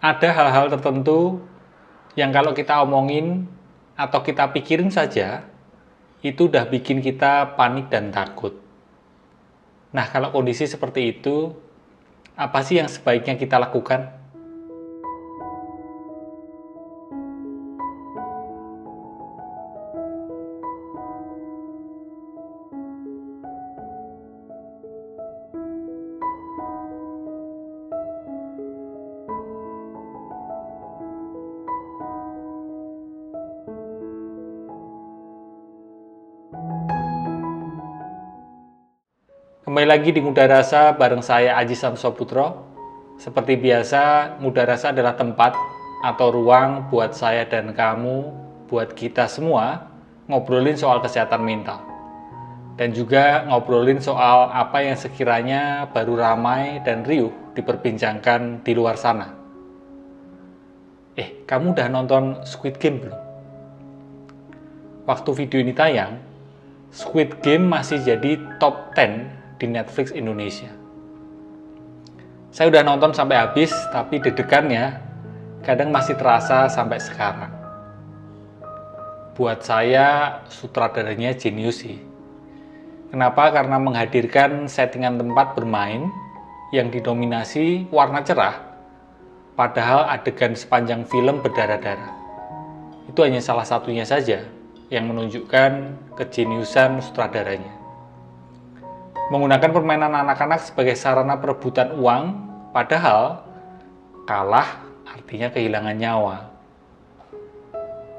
Ada hal-hal tertentu yang kalau kita omongin atau kita pikirin saja, itu udah bikin kita panik dan takut. Nah, kalau kondisi seperti itu, apa sih yang sebaiknya kita lakukan? Kembali lagi di Muda Rasa bareng saya Aji Samsoputro. Seperti biasa, Muda Rasa adalah tempat atau ruang buat saya dan kamu, buat kita semua, ngobrolin soal kesehatan mental. Dan juga ngobrolin soal apa yang sekiranya baru ramai dan riuh diperbincangkan di luar sana. Kamu udah nonton Squid Game belum? Waktu video ini tayang, Squid Game masih jadi top 10 di Netflix Indonesia. Saya udah nonton sampai habis, tapi deg-degannya kadang masih terasa sampai sekarang. Buat saya, sutradaranya jenius sih. Kenapa? Karena menghadirkan settingan tempat bermain yang didominasi warna cerah, padahal adegan sepanjang film berdarah-darah. Itu hanya salah satunya saja yang menunjukkan kejeniusan sutradaranya. Menggunakan permainan anak-anak sebagai sarana perebutan uang, padahal kalah artinya kehilangan nyawa.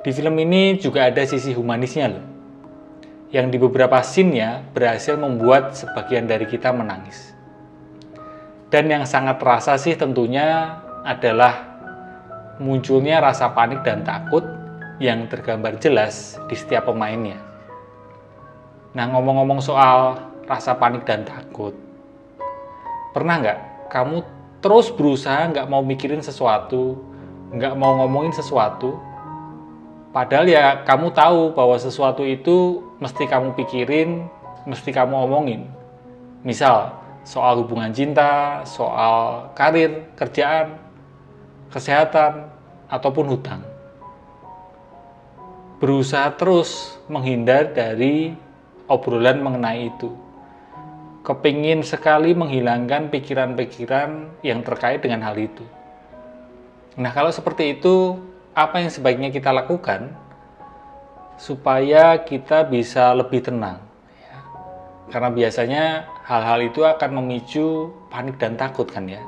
Di film ini juga ada sisi humanisnya loh, yang di beberapa scene-nya berhasil membuat sebagian dari kita menangis. Dan yang sangat terasa sih tentunya adalah munculnya rasa panik dan takut yang tergambar jelas di setiap pemainnya. Nah, ngomong-ngomong soal rasa panik dan takut, pernah nggak kamu terus berusaha nggak mau mikirin sesuatu, nggak mau ngomongin sesuatu, padahal ya kamu tahu bahwa sesuatu itu mesti kamu pikirin, mesti kamu omongin. Misal, soal hubungan cinta, soal karir, kerjaan, kesehatan, ataupun hutang. Berusaha terus menghindar dari obrolan mengenai itu. Kepingin sekali menghilangkan pikiran-pikiran yang terkait dengan hal itu. Nah, kalau seperti itu, apa yang sebaiknya kita lakukan supaya kita bisa lebih tenang? Karena biasanya hal-hal itu akan memicu panik dan takut kan ya.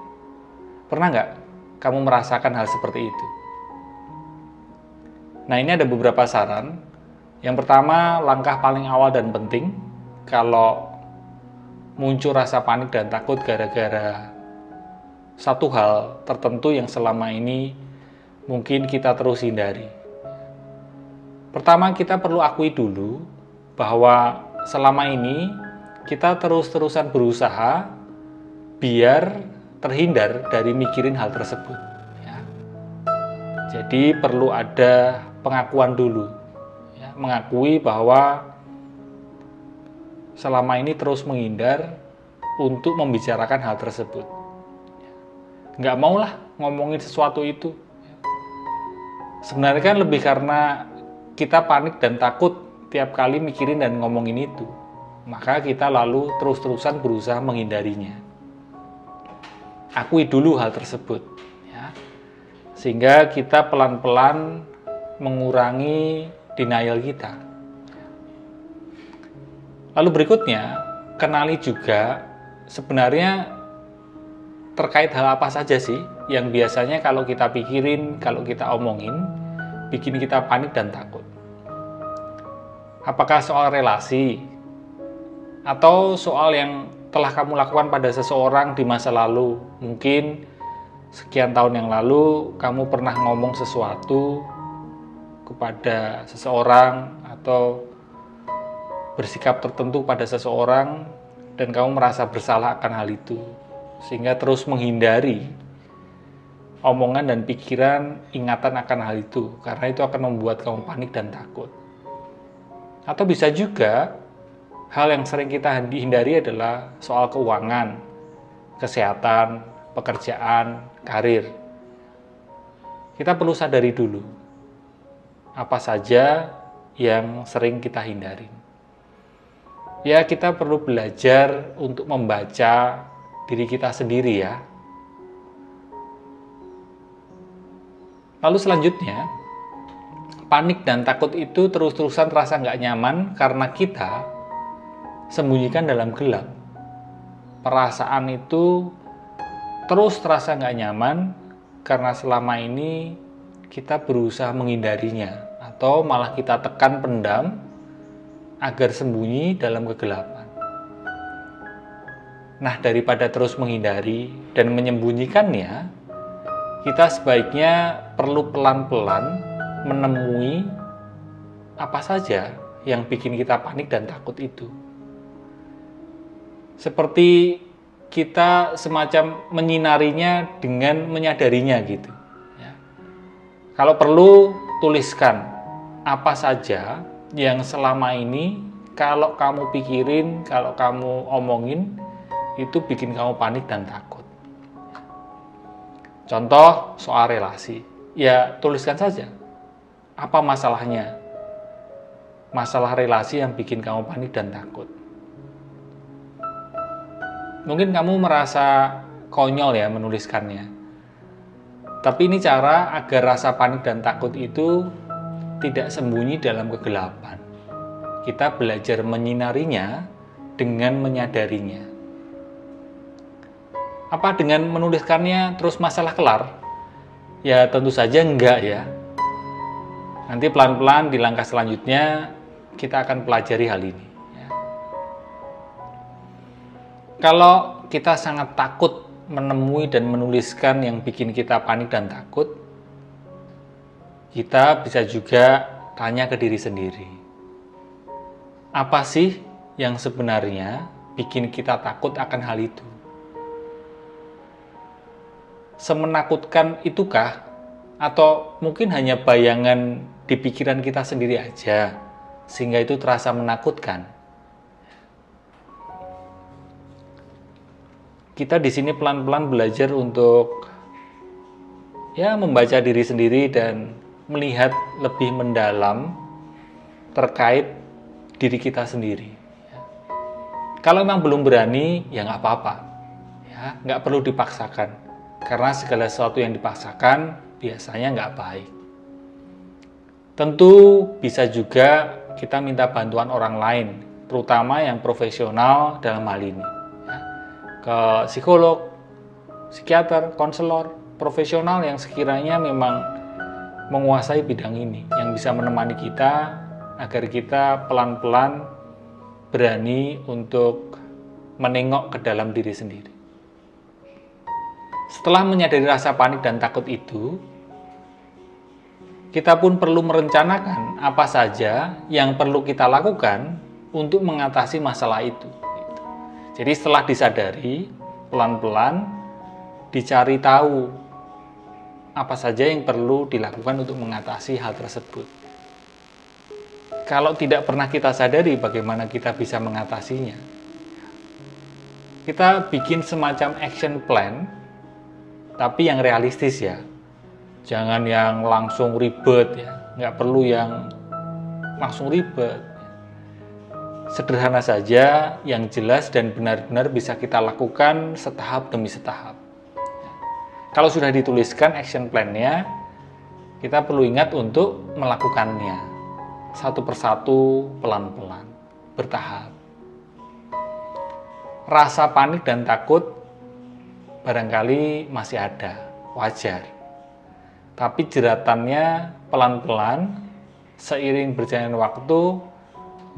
Pernah nggak kamu merasakan hal seperti itu? Nah, ini ada beberapa saran. Yang pertama, langkah paling awal dan penting kalau muncul rasa panik dan takut gara-gara satu hal tertentu yang selama ini mungkin kita terus hindari. Pertama, kita perlu akui dulu bahwa selama ini kita terus-terusan berusaha biar terhindar dari mikirin hal tersebut. Ya. Jadi perlu ada pengakuan dulu, ya, mengakui bahwa selama ini terus menghindar untuk membicarakan hal tersebut. Nggak maulah ngomongin sesuatu itu. Sebenarnya kan lebih karena kita panik dan takut tiap kali mikirin dan ngomongin itu. Maka kita lalu terus-terusan berusaha menghindarinya. Akui dulu hal tersebut. Ya. Sehingga kita pelan-pelan mengurangi denial kita. Lalu berikutnya, kenali juga sebenarnya terkait hal apa saja sih yang biasanya kalau kita pikirin, kalau kita omongin, bikin kita panik dan takut. Apakah soal relasi? Atau soal yang telah kamu lakukan pada seseorang di masa lalu? Mungkin sekian tahun yang lalu kamu pernah ngomong sesuatu kepada seseorang atau bersikap tertentu pada seseorang dan kamu merasa bersalah akan hal itu, sehingga terus menghindari omongan dan pikiran ingatan akan hal itu, karena itu akan membuat kamu panik dan takut. Atau bisa juga hal yang sering kita hindari adalah soal keuangan, kesehatan, pekerjaan, karir. kita perlu sadari dulu apa saja yang sering kita hindari. Ya, kita perlu belajar untuk membaca diri kita sendiri ya. Lalu selanjutnya, panik dan takut itu terus-terusan terasa nggak nyaman karena kita sembunyikan dalam gelap. Perasaan itu terus terasa nggak nyaman karena selama ini kita berusaha menghindarinya atau malah kita tekan pendam agar sembunyi dalam kegelapan. Nah, daripada terus menghindari dan menyembunyikannya, kita sebaiknya perlu pelan-pelan menemui apa saja yang bikin kita panik dan takut itu. Seperti kita semacam menyinarinya dengan menyadarinya gitu. Ya. Kalau perlu, tuliskan apa saja yang selama ini kalau kamu pikirin, kalau kamu omongin, itu bikin kamu panik dan takut. Contoh soal relasi, ya tuliskan saja. Apa masalahnya? Masalah relasi yang bikin kamu panik dan takut. Mungkin kamu merasa konyol ya menuliskannya. Tapi ini cara agar rasa panik dan takut itu tidak sembunyi dalam kegelapan. Kita belajar menyinarinya dengan menyadarinya. Apa dengan menuliskannya terus masalah kelar? Ya tentu saja enggak ya. Nanti pelan-pelan di langkah selanjutnya kita akan pelajari hal ini. Ya. Kalau kita sangat takut menemui dan menuliskan yang bikin kita panik dan takut, kita bisa juga tanya ke diri sendiri. Apa sih yang sebenarnya bikin kita takut akan hal itu? Semenakutkan itukah? Atau mungkin hanya bayangan di pikiran kita sendiri aja, sehingga itu terasa menakutkan? Kita di sini pelan-pelan belajar untuk ya membaca diri sendiri dan melihat lebih mendalam terkait diri kita sendiri. Kalau memang belum berani, ya nggak apa-apa, ya nggak perlu dipaksakan, karena segala sesuatu yang dipaksakan biasanya nggak baik. Tentu bisa juga kita minta bantuan orang lain, terutama yang profesional dalam hal ini, ya. Ke psikolog, psikiater, konselor, profesional yang sekiranya memang menguasai bidang ini, yang bisa menemani kita agar kita pelan-pelan berani untuk menengok ke dalam diri sendiri. Setelah menyadari rasa panik dan takut itu, kita pun perlu merencanakan apa saja yang perlu kita lakukan untuk mengatasi masalah itu. Jadi setelah disadari, pelan-pelan dicari tahu apa saja yang perlu dilakukan untuk mengatasi hal tersebut. Kalau tidak pernah kita sadari bagaimana kita bisa mengatasinya, kita bikin semacam action plan, tapi yang realistis ya. Jangan yang langsung ribet ya, nggak perlu yang langsung ribet. Sederhana saja, yang jelas dan benar-benar bisa kita lakukan setahap demi setahap. Kalau sudah dituliskan action plan-nya, kita perlu ingat untuk melakukannya satu persatu, pelan-pelan, bertahap. Rasa panik dan takut barangkali masih ada, wajar. Tapi jeratannya pelan-pelan, seiring berjalannya waktu,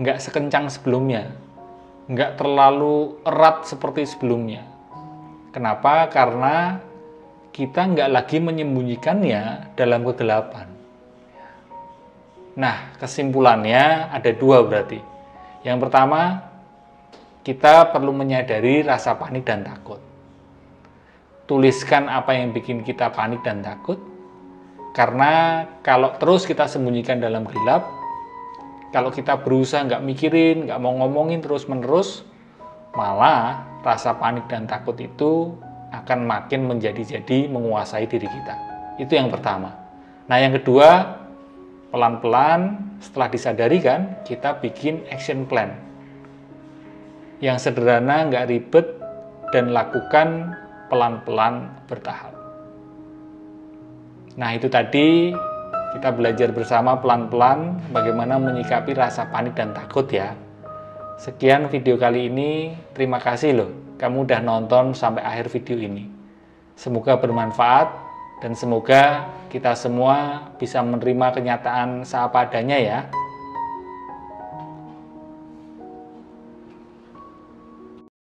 nggak sekencang sebelumnya, nggak terlalu erat seperti sebelumnya. Kenapa? Karena kita nggak lagi menyembunyikannya dalam kegelapan. Nah, kesimpulannya ada dua berarti. Yang pertama, kita perlu menyadari rasa panik dan takut. Tuliskan apa yang bikin kita panik dan takut, karena kalau terus kita sembunyikan dalam gelap, kalau kita berusaha nggak mikirin, nggak mau ngomongin terus-menerus, malah rasa panik dan takut itu akan makin menjadi-jadi menguasai diri kita. Itu yang pertama. Nah, yang kedua, pelan-pelan setelah disadari kan, kita bikin action plan yang sederhana, nggak ribet, dan lakukan pelan-pelan bertahap. Nah, itu tadi kita belajar bersama pelan-pelan bagaimana menyikapi rasa panik dan takut ya. Sekian video kali ini, terima kasih loh kamu udah nonton sampai akhir video ini. Semoga bermanfaat dan semoga kita semua bisa menerima kenyataan seapa adanya ya.